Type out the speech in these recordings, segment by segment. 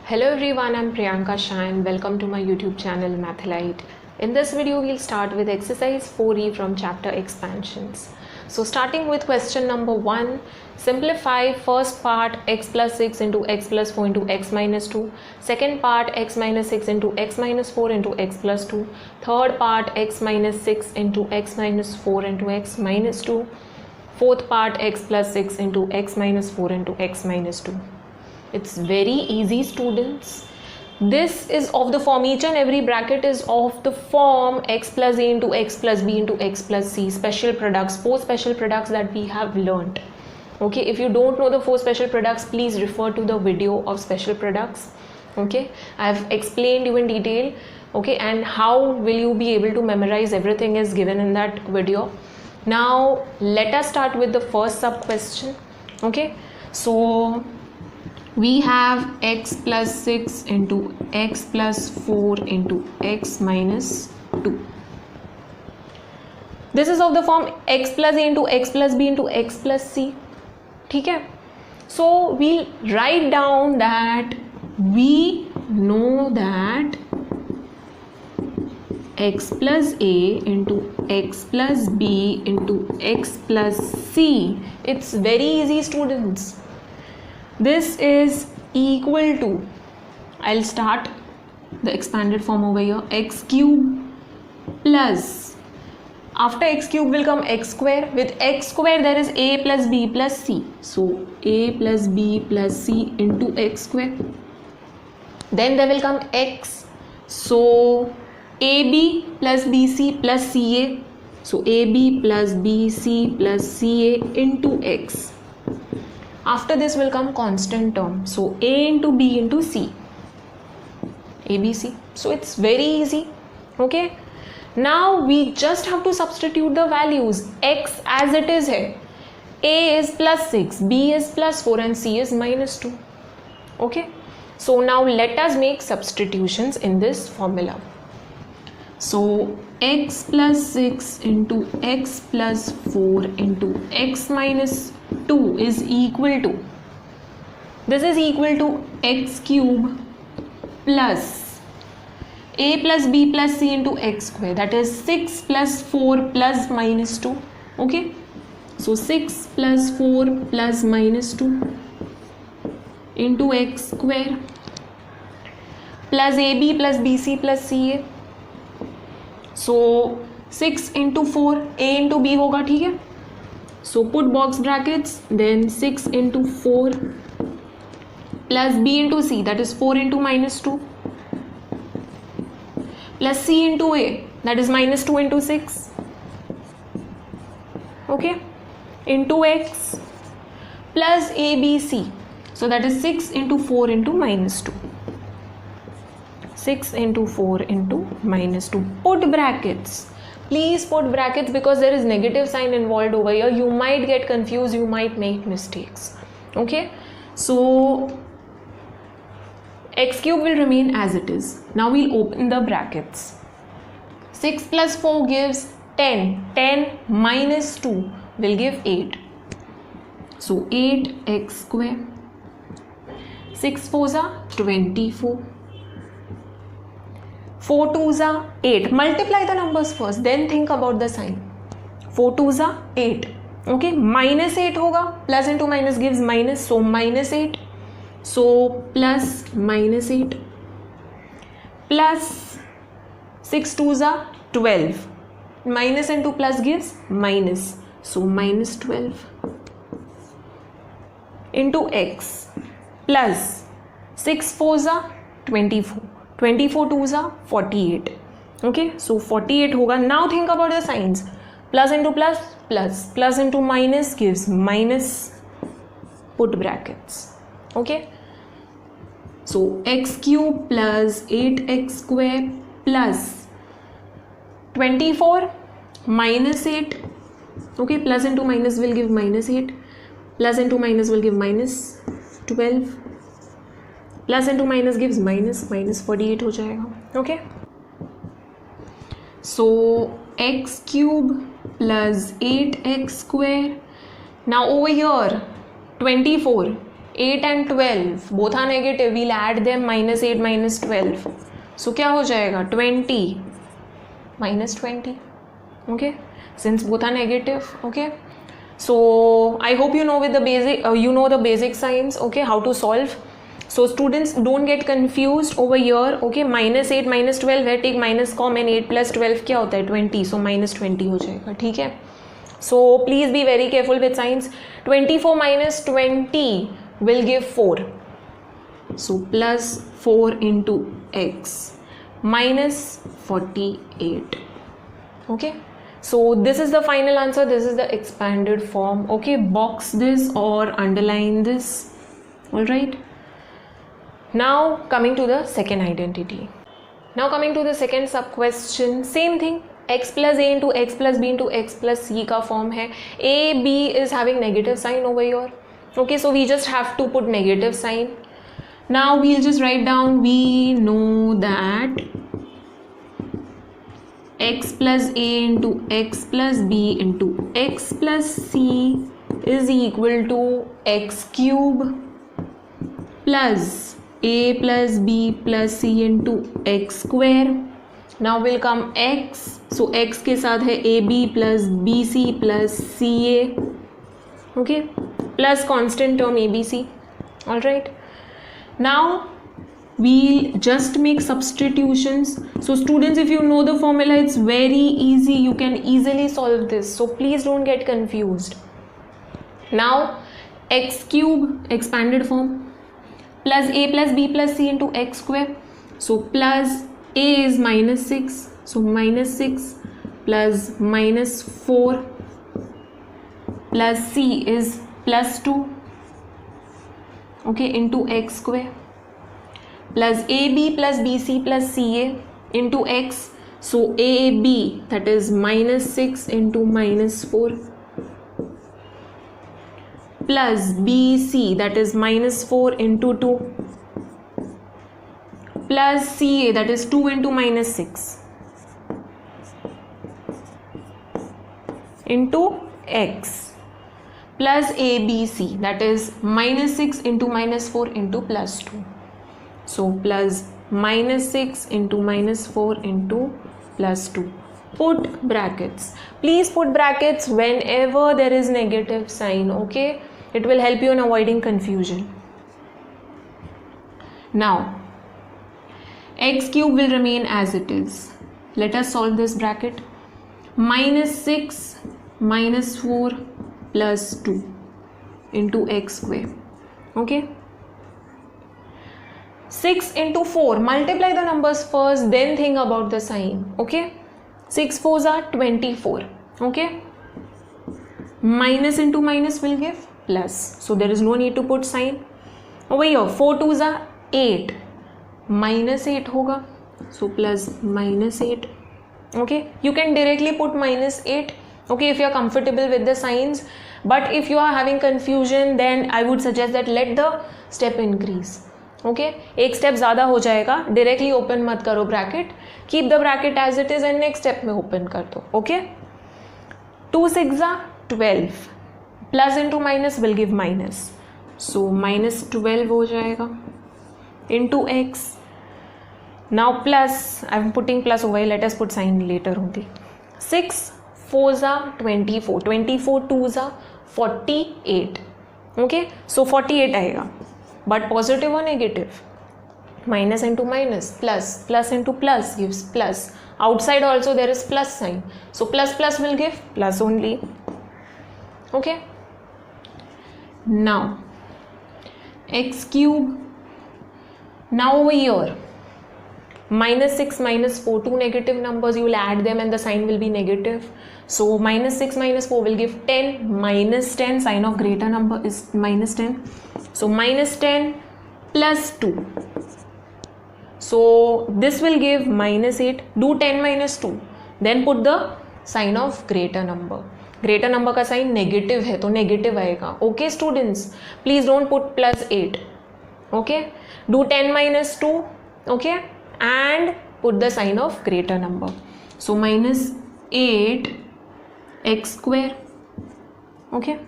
Hello everyone, I'm Priyanka Shah and welcome to my YouTube channel Mathlite. In this video, we'll start with exercise 4E from chapter expansions. So starting with question number 1, simplify first part x plus 6 into x plus 4 into x minus 2, second part x minus 6 into x minus 4 into x plus 2, third part x minus 6 into x minus 4 into x minus 2, fourth part x plus 6 into x minus 4 into x minus 2. It's very easy, students. This is of the form, each and every bracket is of the form x plus a into x plus b into x plus c, special products, 4 special products that we have learnt. Okay, if you don't know the 4 special products, please refer to the video of special products. Okay, I have explained you in detail. Okay, and how will you be able to memorize everything is given in that video. Now let us start with the first sub question. Okay, so we have x plus 6 into x plus 4 into x minus 2. This is of the form x plus a into x plus b into x plus c. ठीक है? So we'll write down that we know that x plus a into x plus b into x plus c. It's very easy, students. This is equal to, I'll start the expanded form over here, x cube plus, after x cube will come x square, with x square there is a plus b plus c, so a plus b plus c into x square, then there will come x, so ab plus bc plus ca, so ab plus bc plus ca into x. After this will come constant term, so a into b into c, abc. So it's very easy. Okay, now we just have to substitute the values. X as it is here, a is plus 6, b is plus 4 and c is minus 2. Okay, so now let us make substitutions in this formula. So x plus 6 into x plus 4 into x minus 2 is equal to, this is equal to x cube plus a plus b plus c into x square, that is 6 plus 4 plus minus 2. Okay, so 6 plus 4 plus minus 2 into x square plus ab plus bc plus ca. So 6 into 4, a into b होगा, ठीक है? So put box brackets, then 6 into 4 plus b into c, that is 4 into minus 2, plus c into a, that is minus 2 into 6. Okay, into x plus abc, so that is 6 into 4 into minus 2. 6 into 4 into minus 2. Put brackets. Please put brackets because there is negative sign involved over here. You might get confused. You might make mistakes. Okay. So x cube will remain as it is. Now we'll open the brackets. 6 plus 4 gives 10. 10 minus 2 will give 8. So 8x square. 6 4s are 24. 4 2s are 8. Multiply the numbers first, then think about the sign. 4 2s are 8. Okay, minus 8 hoga, plus into minus gives minus, so minus 8. So plus minus 8 plus 6 2s are 12. Minus into plus gives minus, so minus 12 into x plus 6 4s are 24. 24 2s are 48. Okay, so 48 hoga. Now think about the signs. Plus into plus, plus. Plus into minus gives minus. Put brackets. Okay. So x cube plus 8x square plus 24 minus 8. Okay, plus into minus will give minus 8. Plus into minus will give minus 12. Plus into minus gives minus, minus 48 हो जाएगा. Okay, so x cube plus 8x square. Now over here 24 8 and 12 both are negative, we'll add them, -8 minus 12, so क्या हो जाएगा 20 minus 20. Okay, since both are negative. Okay, so I hope you know with the basic the basic signs, okay, how to solve. So students, don't get confused over here. Okay, -8 minus 12 है, take minus common, 8 plus 12 क्या होता है 20, so -20 हो जाएगा. ठीक है, so please be very careful with signs. 24 minus 20 will give 4, so plus 4 into x minus 48. Okay, so this is the final answer, this is the expanded form. Okay, box this or underline this. All right, now coming to the second identity. Now coming to the second sub question, same thing, x plus a into x plus b into x plus c का form है. a b is having negative sign over here. Okay, so we just have to put negative sign. Now we'll just write down, we know that x plus a into x plus b into x plus c is equal to x cube plus a plus b plus c into x square. Now will come x, so x के साथ है ab plus bc plus ca. Okay, plus constant term abc. All right, now we'll just make substitutions. So students, if you know the formula, it's very easy, you can easily solve this, so please don't get confused. Now x cube expanded form plus a plus b plus c into x square. So plus a is -6, so -6 plus -4 plus c is +2, okay, into x square plus ab plus bc plus ca into x. So ab, that is -6 into -4 plus bc, that is -4 into 2 plus ca, that is 2 into -6 into x plus abc, that is -6 into -4 into +2. So plus -6 into -4 into +2. Put brackets. Please put brackets whenever there is negative sign. Okay, it will help you in avoiding confusion. Now x cube will remain as it is. Let us solve this bracket. -6 -4 plus 2 into x square. Okay, 6 into 4, multiply the numbers first, then think about the sign. Okay, 6 4s are 24. Okay, minus into minus will give plus, so there is no need to put sign. Over here 4 2s are 8, -8 होगा, so plus -8. Okay, you can directly put -8, okay, if you are comfortable with the signs, but if you are having confusion, then I would suggest that let the step increase. Okay, एक step ज़्यादा हो जाएगा, directly open मत करो bracket, keep the bracket as it is and next step में open कर दो. Okay, 2 6 12, plus into minus will give minus, so -12 हो जाएगा into x. Now plus, I am putting plus over, let us put sign later only. 6 4s are 24, 24 2s are 48. Okay, so 48 आएगा, but positive or negative? Minus into minus, plus, plus into plus gives plus. Outside also there is plus sign, so plus plus will give plus only. Okay, now x cube. Now over here -6 -4, two negative numbers, you will add them and the sign will be negative. So -6 -4 will give 10, -10, sign of greater number is -10. So -10 plus 2. So this will give -8. Do 10 minus 2. Then put the sign of greater number. Greater number का sign negative है तो negative आएगा. Okay students, please don't put +8. Okay, do 10 minus 2. Okay, and put the sign of greater number. So -8 x square. Okay,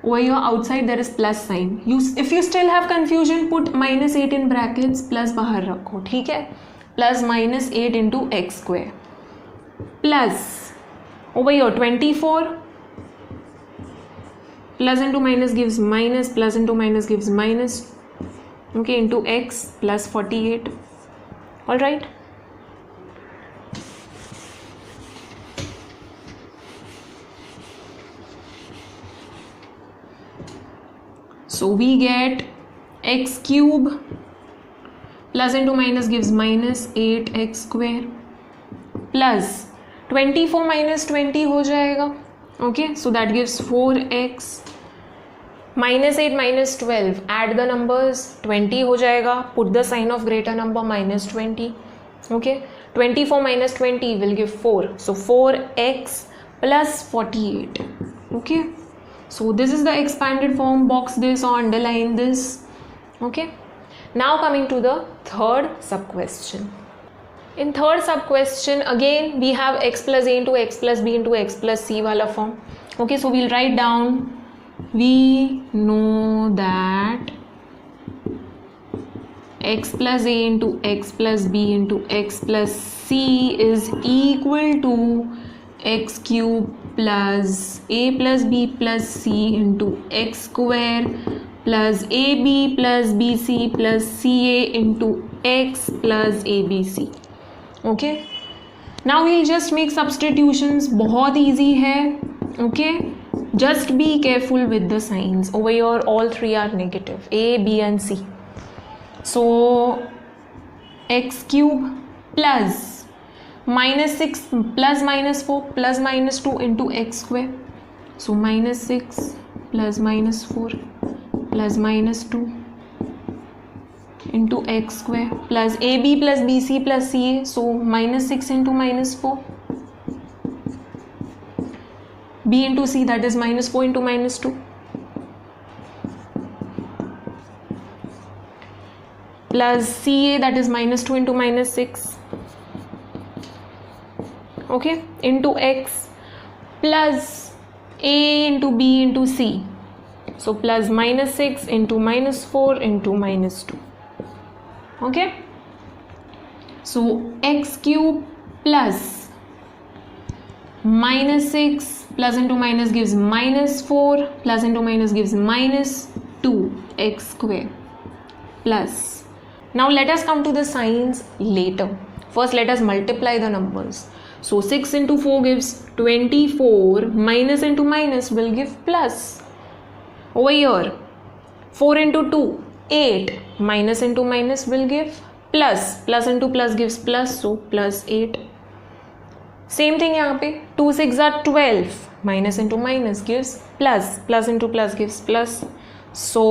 over here outside there is plus sign. If you still have confusion, put -8 in brackets, plus बाहर रखो, ठीक है, plus -8 into x square plus over here 24 plus into minus gives minus, plus into minus gives minus, okay, into x plus 48. All right. So we get x cube plus into minus gives minus 8x square plus 24 minus 20 हो जाएगा, okay, so that gives 4x minus 8 minus 12, add the numbers, 20 हो जाएगा, put the sign of greater number minus 20, okay, 24 minus 20 will give 4, so 4x plus 48, okay. So this is the expanded form, box this or underline this, okay. Now coming to the third sub question. In third sub question again we have x plus a into x plus b into x plus c wala form, okay. So we'll write down, we know that x plus a into x plus b into x plus c is equal to x cube plus a plus b plus c into x square plus ab plus bc plus ca into x plus abc, okay. Now we'll just make substitutions, बहुत easy है, okay. Just be careful with the signs. Over here all three are negative, a, b and c. So x cube plus -6 plus -4 plus -2 into x square, so -6 plus -4 plus -2 into x square plus ab plus bc plus ca, so -6 into -4, b into c, that is -4 into -2, plus ca, that is -2 into -6, okay, into x plus a into b into c, so plus -6 into -4 into -2, okay. So x cube plus -6 plus into minus gives -4 plus into minus gives -2 x square plus, now let us come to the signs later. First let us multiply the numbers. So 6 into 4 gives 24, minus into minus will give plus. Over here 4 into 2 8, minus into minus will give plus, plus into plus gives plus, so plus 8. Same thing यहाँ पे 2 6 are 12, minus into minus gives plus, plus into plus gives plus, so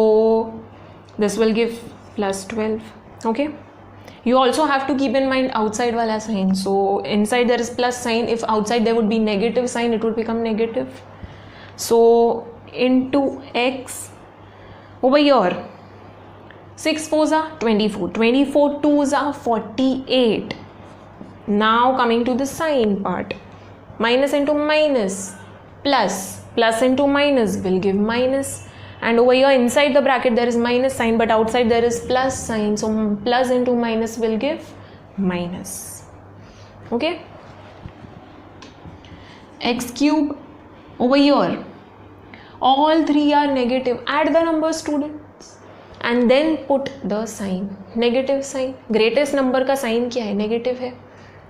this will give plus 12, okay. You also have to keep in mind outside wala sign, so inside there is plus sign, if outside there would be negative sign it would become negative, so into x, over here 6 4s are 24, 24 2s are 48. Now coming to the sign part, minus into minus plus, plus into minus will give minus, and over here inside the bracket there is minus sign but outside there is plus sign, so plus into minus will give minus, okay. X cube, over here all three are negative, add the numbers students and then put the sign, negative sign, greatest number का sign क्या है, negative है,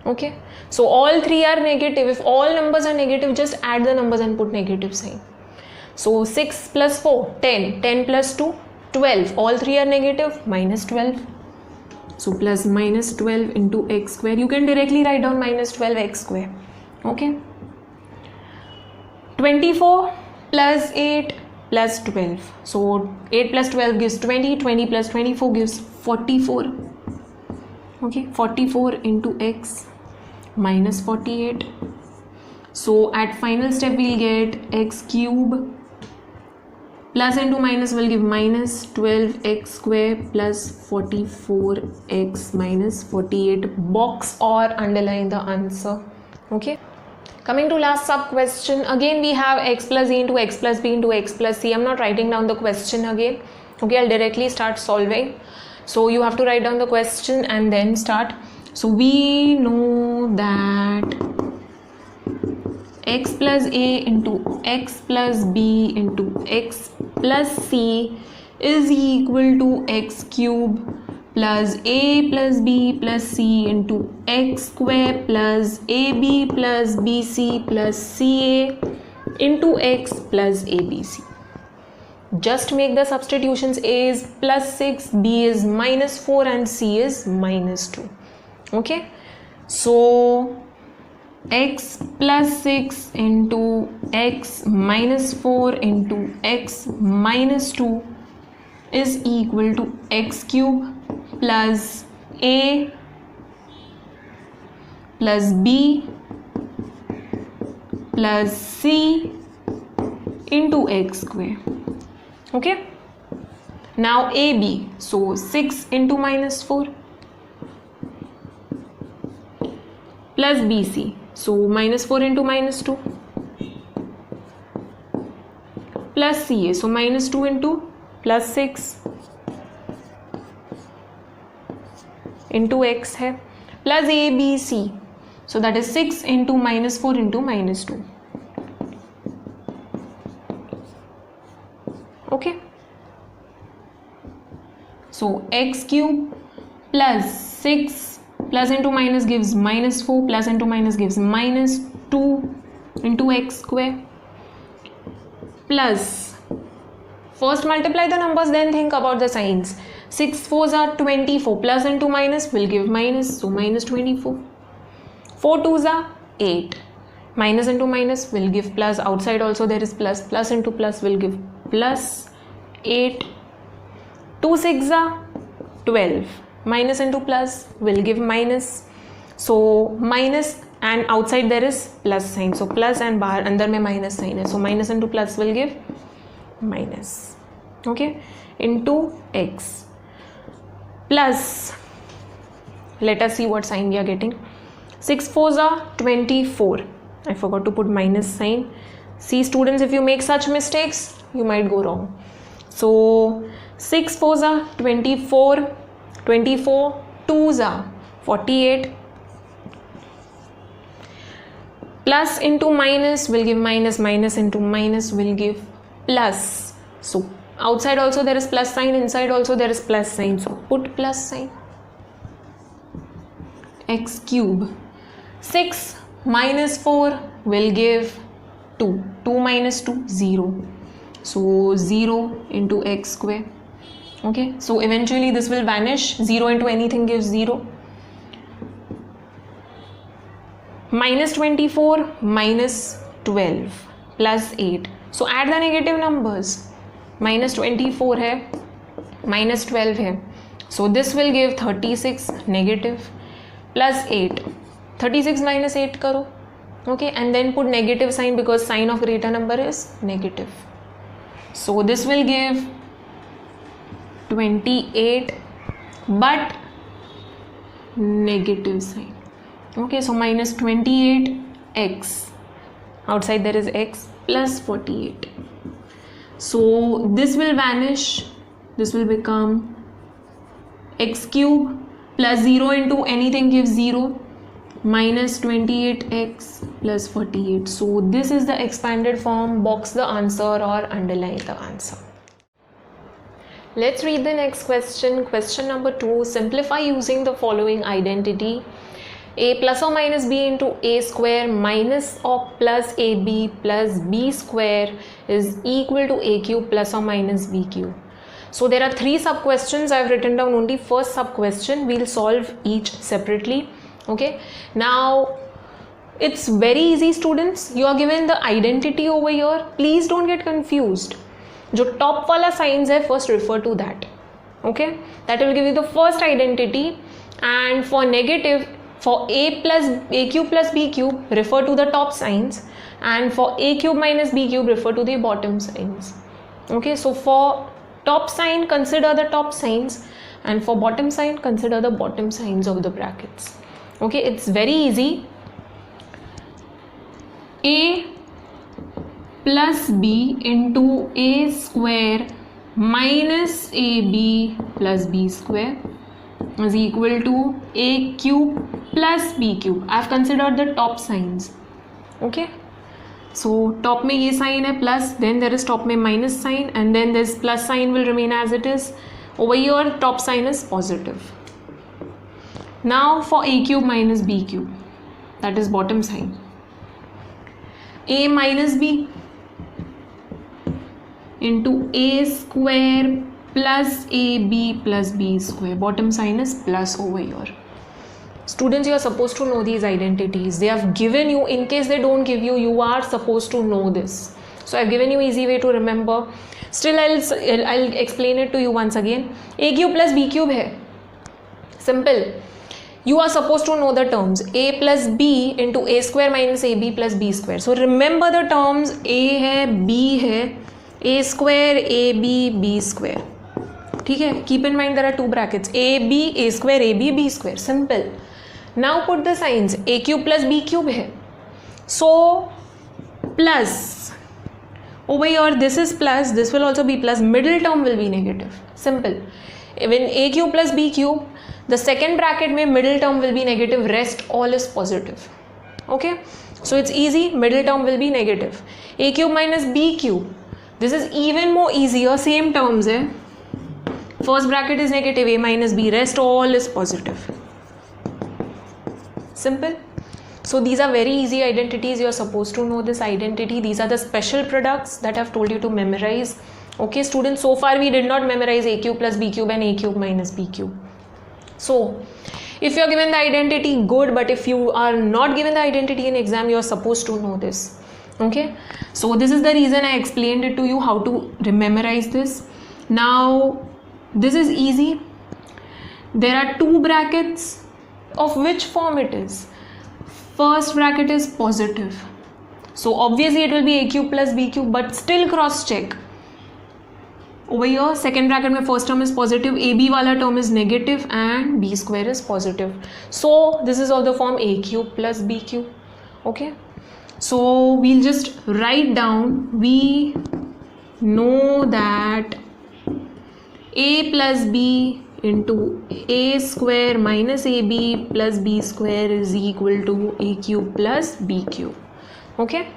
okay. So all three are negative, if all numbers are negative just add the numbers and put negative sign. So 6 plus 4 10, 10 plus 2 12, all three are negative, minus 12, so plus minus 12 into x square, you can directly write down minus 12x square, okay. 24 plus 8 plus 12, so 8 plus 12 gives 20, 20 plus 24 gives 44, okay. 44 into x minus 48, so at final step we'll get x cube plus into minus will give minus 12x square plus 44x minus 48, box or underline the answer, okay. Coming to last sub question, again we have x plus a into x plus b into x plus c. I'm not writing down the question again. Okay, I'll directly start solving. So you have to write down the question and then start. So we know that x plus a into x plus b into x plus c is equal to x cube plus a plus b plus c into x square plus ab plus bc plus ca into x plus abc. Just make the substitutions. A is plus 6, b is minus 4 and c is minus 2. Okay, so x plus 6 into x minus 4 into x minus 2 is equal to x cube plus a plus b plus c into x square. Okay, now ab, so 6 into minus 4 plus bc, so minus 4 into minus 2 plus ca, so minus 2 into plus 6 into x है plus abc, so that is 6 into minus 4 into minus 2. Okay, so x cube plus 6 plus into minus gives minus 4 plus into minus gives minus 2 into x square plus, first multiply the numbers then think about the signs. 6 4s are 24, plus into minus will give minus, so minus 24. 4 2s are 8, minus into minus will give plus, outside also there is plus, plus into plus will give plus 8. 2 6s are 12, minus into plus will give minus, so minus and outside there is plus sign, so plus and बाहर अंदर में minus sign है, so minus into plus will give minus. Okay, into x plus, let us see what sign we are getting. 6 4s are 24, I forgot to put minus sign. See students, if you make such mistakes you might go wrong. So 6 4s are 24, 24 2s are 48, plus into minus will give minus, minus into minus will give plus, so outside also there is plus sign, inside also there is plus sign, so put plus sign. X cube, 6 minus 4 will give 2, 2 minus 2 0, so 0 into x square. Okay, so eventually this will vanish, 0 into anything gives 0. Minus 24 minus 12 plus 8, so add the negative numbers. Minus 24 है, minus 12 है, so this will give 36 negative plus 8. 36 minus 8 करो. Okay, and then put negative sign because sign of greater number is negative, so this will give 28 but negative sign. Okay, so minus 28 x, outside there is x, plus 48, so this will vanish, this will become x cube plus 0 into anything gives 0 minus 28x plus 48. So this is the expanded form. Box the answer or underline the answer. Let's read the next question. Question number 2. Simplify using the following identity. A plus or minus b into a square minus or plus ab plus b square is equal to a cube plus or minus b cube. So there are 3 sub questions. I have written down only first sub question. We'll solve each separately. Okay, now it's very easy students. You are given the identity over here. Please don't get confused. जो top वाला signs है, first refer to that. Okay, that will give you the first identity. And for negative, for a cube plus b cube, refer to the top signs. And for a cube minus b cube, refer to the bottom signs. Okay, so for top sign, consider the top signs, and for bottom sign, consider the bottom signs of the brackets. Okay, it's very easy. a plus b into a square minus ab plus b square is equal to a cube plus b cube. I have considered the top signs. Okay, so top में ये sign है plus, then there is top में minus sign, and then this plus sign will remain as it is. Over here top sign is positive. Now for a cube minus b cube, that is bottom sign. A minus b into a square plus ab plus b square, bottom sign is plus over here. Students, you are supposed to know these identities. They have given you, in case they don't give you, you are supposed to know this. So I've given you easy way to remember. Still I'll explain it to you once again. A cube plus b cube है, simple. You are supposed to know the terms a plus b into a square minus ab plus b square. So remember the terms, a है, b है, a square, ab, b square. ठीक है, keep in mind there are two brackets, ab, a square, ab, b square, simple. Now put the signs, a cube plus b cube है, so plus over here this is plus, this will also be plus, middle term will be negative, simple. When a cube plus b cube, the second bracket में middle term will be negative, rest all is positive. Okay, so it's easy, middle term will be negative. A cube minus b cube, this is even more easier, same terms है, first bracket is negative, a minus b, rest all is positive, simple. So these are very easy identities. You are supposed to know this identity. These are the special products that I've told you to memorize. Okay students, so far we did not memorize a cube plus b cube and a cube minus b cube. So if you are given the identity, good, but if you are not given the identity in exam, you are supposed to know this. Okay, so this is the reason I explained it to you, how to memorize this. Now this is easy. There are two brackets. Of which form it is? First bracket is positive, so obviously it will be a cube plus b cube, but still cross check. Over here second bracket में first term is positive, ab वाला term is negative and b square is positive. So this is of the form a cube plus b cube. Okay, so we'll just write down, we know that a plus b into a square minus ab plus b square is equal to a cube plus b cube. Okay,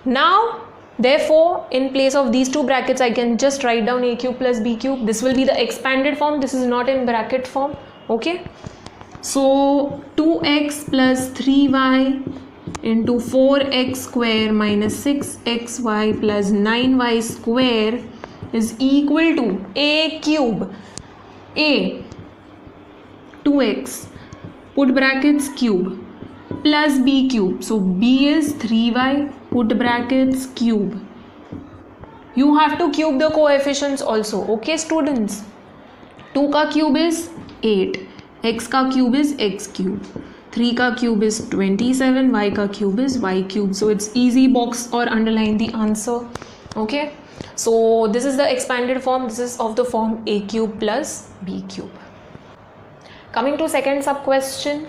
now therefore in place of these two brackets I can just write down a cube plus b cube. This will be the expanded form, this is not in bracket form. Okay, so 2x plus 3y into 4x square minus 6xy plus 9y square is equal to a cube, a 2x, put brackets, cube, plus b cube, so b is 3y, put brackets, cube. You have to cube the coefficients also. Okay students, 2 का cube is 8, x का cube is x cube, 3 का cube is 27, y का cube is y cube. So it's easy, box or underline the answer. Okay, so this is the expanded form, this is of the form a cube plus b cube. Coming to second sub question.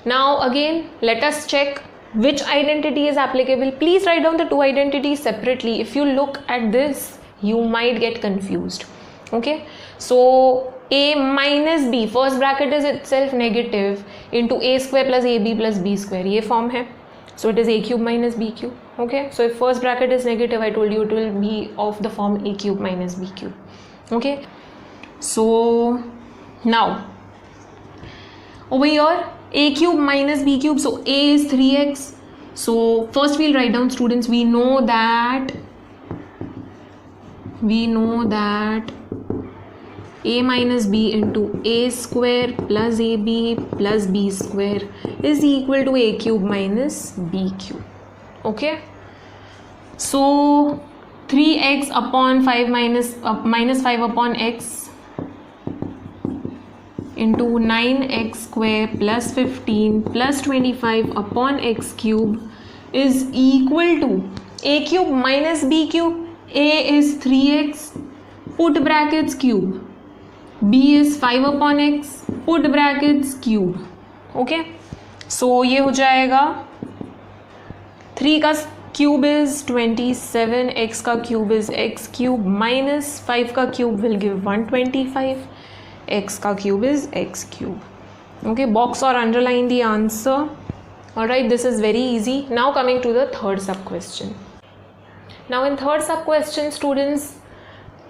Now again let us check which identity is applicable. Please write down the two identities separately. If you look at this you might get confused. Okay, so a minus b, first bracket is itself negative, into a square plus ab plus b square, ये form है, so it is a cube minus b cube. Okay, so if first bracket is negative, I told you it will be of the form a cube minus b cube. Okay, so now over here a cube minus b cube, so a is 3x. So first we'll write down, students, we know that a minus b into a square plus ab plus b square is equal to a cube minus b cube. Okay, so 3x upon 5 minus 5 upon x into 9x square plus 15 plus 25 upon x cube is equal to a cube minus b cube. A is 3x, put brackets, cube, b is 5 upon x, put brackets, cube. Okay, so ये हो जाएगा 3 का cube is 27, x का cube is x cube minus 5 का cube will give 125, x का cube is x cube. Okay, box or underline the answer. Alright, this is very easy. Now coming to the third sub question. Now in third sub question, students,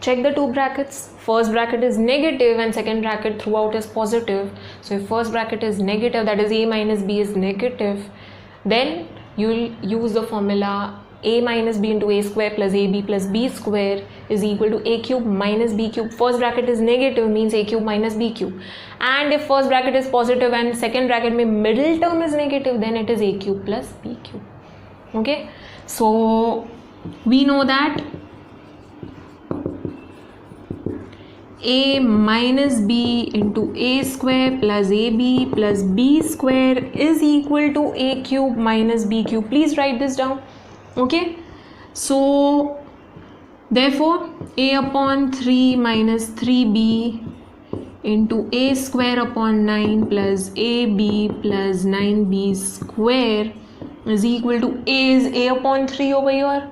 check the two brackets. First bracket is negative and second bracket throughout is positive. So if first bracket is negative, that is a minus b is negative, then you will use the formula a minus b into a square plus ab plus b square is equal to a cube minus b cube. First bracket is negative means a cube minus b cube, and if first bracket is positive and second bracket में middle term is negative, then it is a cube plus b cube. Okay, so we know that a minus b into a square plus ab plus b square is equal to a cube minus b cube. Please write this down. Okay, so therefore a upon 3 minus 3b into a square upon 9 plus ab plus 9b square is equal to a is a upon 3 over here.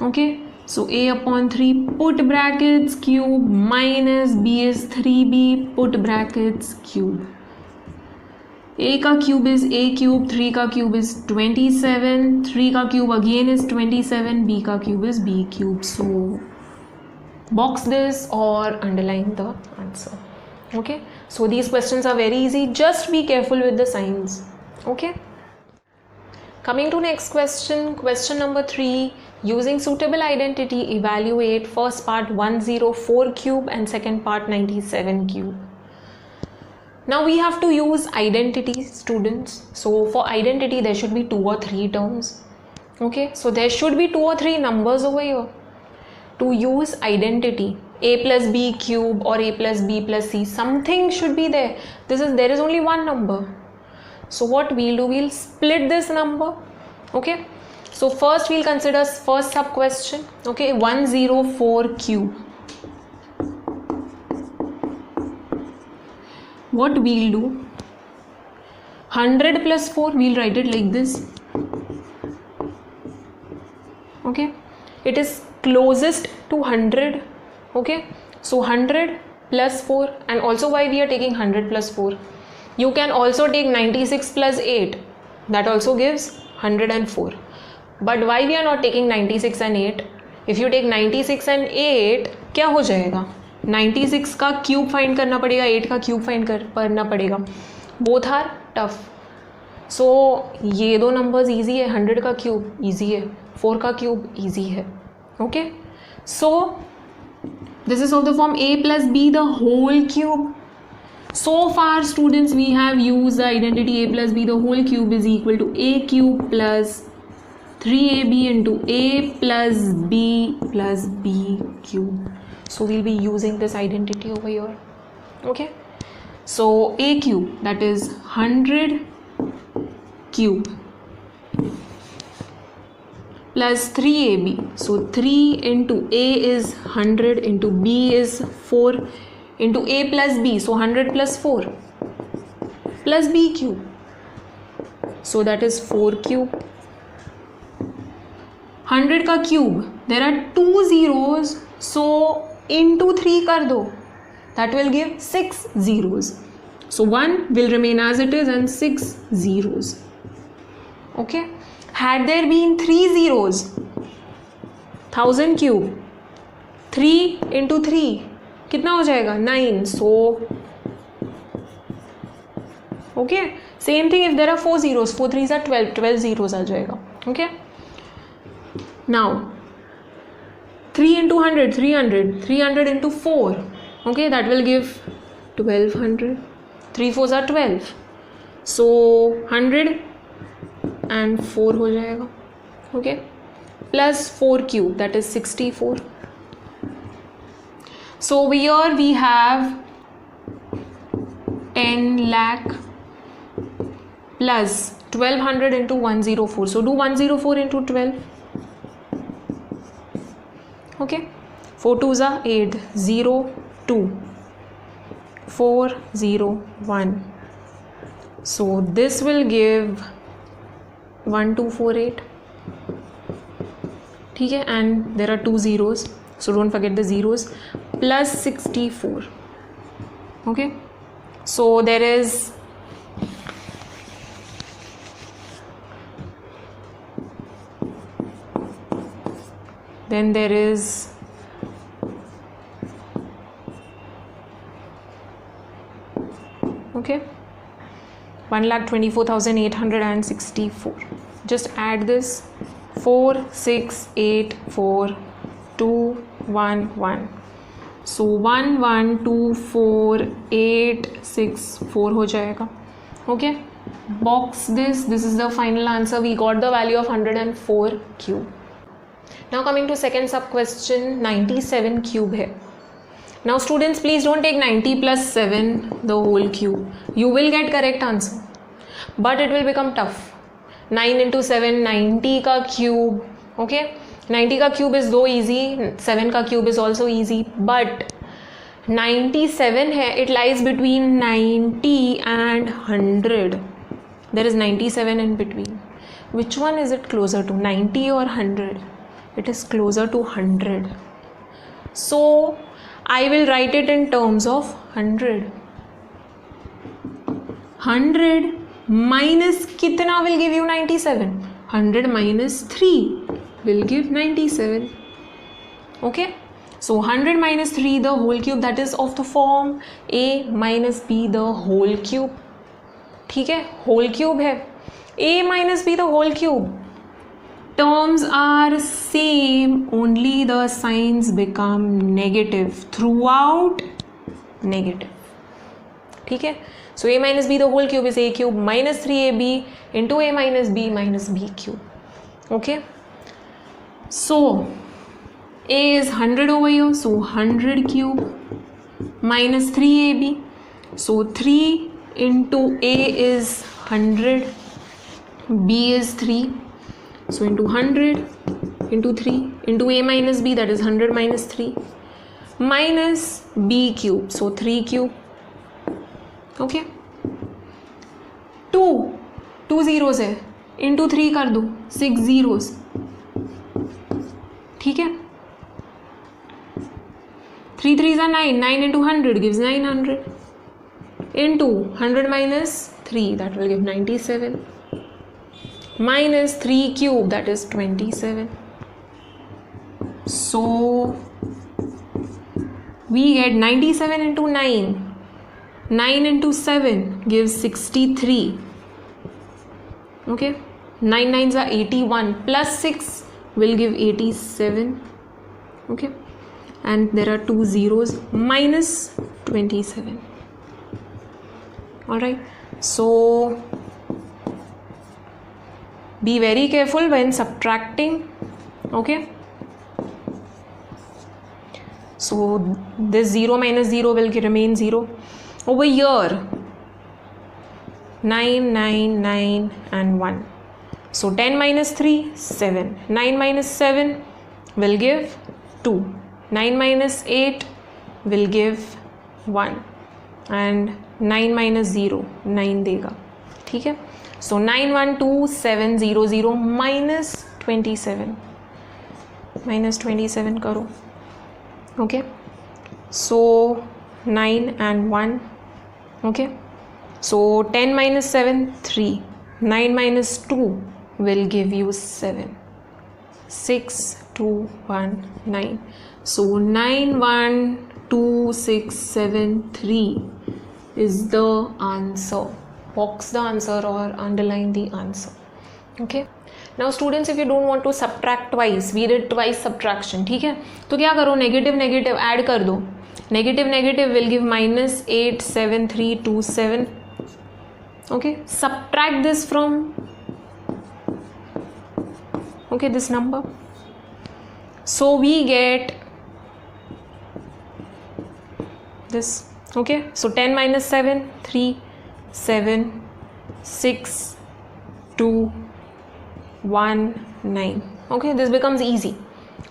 Okay, so a upon 3 put brackets cube minus b is 3b put brackets cube. a का cube is a cube, 3 का cube is 27, 3 का cube again is 27, b का cube is b cube. So box this or underline the answer. Okay, so these questions are very easy, just be careful with the signs. Okay, coming to next question, question number 3. Using suitable identity, evaluate first part 104 cube and second part 97 cube. Now we have to use identity, students. So for identity there should be 2 or 3 terms. Okay, so there should be 2 or 3 numbers over here. To use identity, a plus b cube or a plus b plus c, something should be there. There is only one number. So what we'll do, we'll split this number. Okay, so first we'll consider first sub question. Okay, 104 cube. What we'll do, 100 plus 4, we'll write it like this. Okay, it is closest to 100. Okay, so 100 plus 4, and also why we are taking 100 plus 4, you can also take 96 plus 8, that also gives 104. But why we are not taking 96 and 8? If you take 96 and 8, क्या हो जाएगा? 96 का cube find करना पड़ेगा, 8 का cube find करना पड़ेगा. Both are tough. सो ये दो नंबर्स ईजी है. 100 का क्यूब ईजी है, 4 का क्यूब ईजी है. Okay, so this is of the form a plus b the whole cube. So far students we have used the identity a plus b the whole cube is equal to a cube plus 3ab into a plus b cube. So we'll be using this identity over here. Okay, so a cube, that is 100 cube plus 3ab. So 3 into a is 100 into b is 4 into a plus b, so 100 plus 4 plus b cube, so that is 4 cube. 100 का cube, there are 2 zeros, so into 3 कर दो, that will give 6 zeros. So 1 will remain as it is and 6 zeros. Okay, had there been 3 zeros, 1000 cube, 3 into 3 कितना हो जाएगा? 9. So okay, same thing if there are 4 zeros, 4 3s are 12 zeros आ जाएगा. Okay, now 3 into 100, 300, 300 into 4, okay, that will give 1200. 3 4s are 12, so 100 and 4 हो जाएगा. Okay, plus 4 cube, that is 64. So here we have 10 lakh plus 1200 into 104. So do 104 into 12. Okay, 4 2s are 8, 0 2, 4 0 1. So this will give 1248. ठीक है, and there are 2 zeros, so don't forget the zeros, plus 64. Okay, so there is then there is okay 1,24,864. just add this 4 6 8 4 2 1 1, so 1 1 2 4 8 6 4 हो जाएगा. okay, box this is the final answer. We got the value of 104 cube. Now coming to second sub question, 97 cube है. Now students, please don't take 90 plus 7 the whole cube. You will get correct answer, but it will become tough. 9 into 7, 90 का cube. Okay, 90 का cube is though easy, 7 का cube is also easy, but 97 है, it lies between 90 and 100. There is 97 in between. Which one is it closer to, 90 or 100? It is closer to 100. So I will write it in terms of 100. 100 minus कितना will give you 97? 100 minus 3 will give 97. Okay, so 100 minus 3 the whole cube, that is of the form a minus b the whole cube. ठीक है, whole cube है, a minus b the whole cube. Terms are same, only the signs become negative, throughout negative. ठीक है, so a minus b the whole cube is a cube minus 3ab into a minus b cube. Okay, so a is 100 over here, so 100 cube minus 3ab, so 3 into a is 100, b is 3, so into 100 into 3 into a minus b, that is 100 minus 3 minus b cube, so 3 cube. Okay, 2 zeros है, into 3 कर दो, 6 zeros. ठीक है, 3 3s are 9, 9 into 100 gives 900, into 100 minus 3, that will give 97, minus 3 cube, that is 27. So we get 97 into 9, 9 into 7 gives 63. Okay, 9 9s are 81, plus 6 will give 87. Okay, and there are 2 zeros, minus 27. Alright, so be very careful when subtracting. Okay, so this 0 minus 0 will remain 0. Over here 9 9 9 and 1, so 10 minus 3 7, 9 minus 7 will give 2, 9 minus 8 will give 1, and 9 minus 0 9 देगा. ठीक है, so 9 1 2 7 0 0 minus 27 करो. Okay, so 9 and 1. Okay, so 10 minus 7 3, 9 minus 2 will give you 7, 6 2 1 9, so 9 1 2 6 7 3 is the answer. Box the answer or underline the answer. Okay, now students, if you don't want to subtract twice, we did twice subtraction. ठीक है, तो क्या करो, negative negative add कर दो. Negative negative will give minus 8 7 3 2 7. Okay, subtract this from this number, so we get this. Okay, so 10 minus 7 3 7 6 2 1 9. Okay, this becomes easy,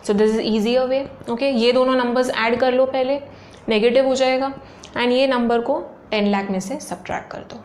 so this is easier way. Okay, ये दोनों numbers add कर लो पहले, negative हो जाएगा, and ये number को 10 लाख में से सब्ट्रैक्ट कर दो.